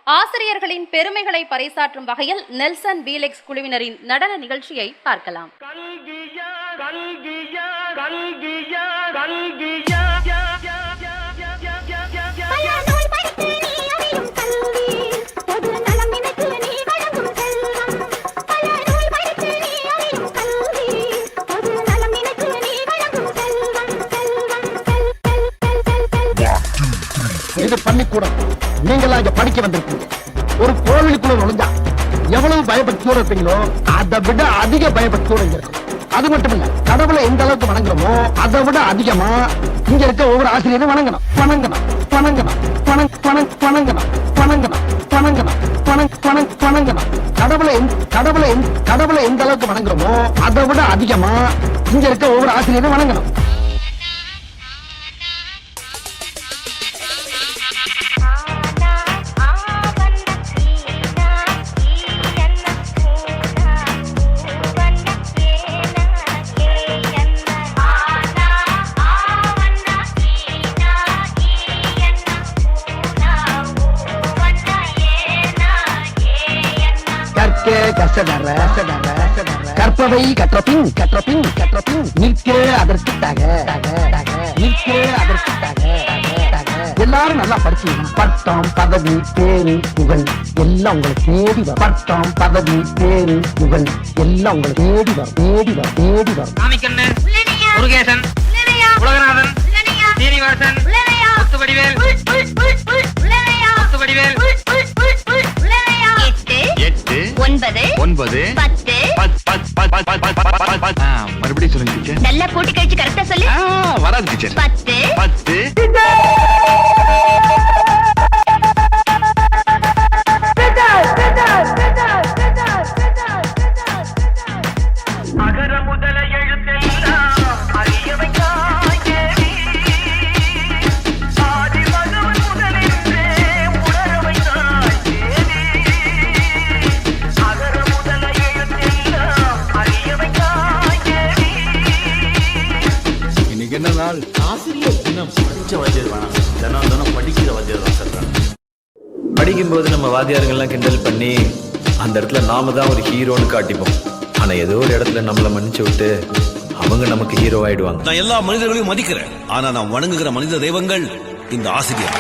ஆசிரியர்களின் பெருமைகளை பறைசாற்றும் வகையில் நெல்சன் பீலெக்ஸ் குழுவினரின் நடன நிகழ்ச்சியை பார்க்கலாம். இது பள்ளிக்கூடம். நீங்களா இங்க படிக்க வந்திருக்கீங்க. ஒரு கோவிலுக்குள்ள நுழைஞ்சா எவ்வளவு பயபக்தியோட இருப்பீங்களோ அதை விட அதிக பயபக்தியோட இருக்கு. அது மட்டும் இல்ல, கடவுளை எந்த அளவுக்கு வணங்குறோமோ அதை விட அதிகமா இங்க இருக்க ஒவ்வொரு ஆசிரியரும் வணங்கணும் வணங்கணும் வணங்கணும் வணங்கணும் வணங்கணும் வணங்கணும் வணங்கணும். கடவுளை எந்த அளவுக்கு வணங்குறோமோ அதை விட அதிகமா இங்க இருக்க ஒவ்வொரு ஆசிரியரும் வணங்கணும். கற்பவை கற்றபின் நிற்க அதற்கு எல்லாரும் நல்லா படிச்சீங்க. பட்டம் பதவி பேரு புகழ் எல்லாம் உங்களை தேடி வரும். பட்டம் பதவி பேரு புகழ் எல்லாம் உங்களை தேடி வரும் தேடி வரும் தேடி வரும். முருகேசன், உலகநாதன், சீனிவாசன், முத்துவடிவேல், முத்துவடிவேல். 9 மறுபடியும் சொல்லுங்க டீச்சர். நல்லா கூட்டி கழிச்சு கரெக்டா சொல்லு. வராது டீச்சர். 10 அகர முதல எழுத்தெல்லாம் அறியவைக்காய் தேவி, ஆதி பகவன் முதலின்றே உணரவைக்காய் தேவி. அகர முதல எழுத்தெல்லாம் அறியவைக்காய் தேவி. இன்னைக்கு என்ன நாள்? ஆசிரியர் தினம். படிச்ச வாத்தியார் வேணாம், தினம் படிக்கிற வாத்தியார் தான் சார். படிக்கும்போது நம்ம வாத்தியாருங்கெல்லாம் கிண்டல் பண்ணி அந்த இடத்துல நாம தான் ஒரு ஹீரோன்னு காட்டிப்போம். ஆனா ஏதோ ஒரு இடத்துல நம்மள மன்னிச்சு விட்டு அவங்க நமக்கு ஹீரோ ஆயிடுவாங்க. நான் எல்லா மனிதர்களையும் மதிக்கிறேன். ஆனா நான் வணங்குகிற மனித தெய்வங்கள் இந்த ஆசிரியர்.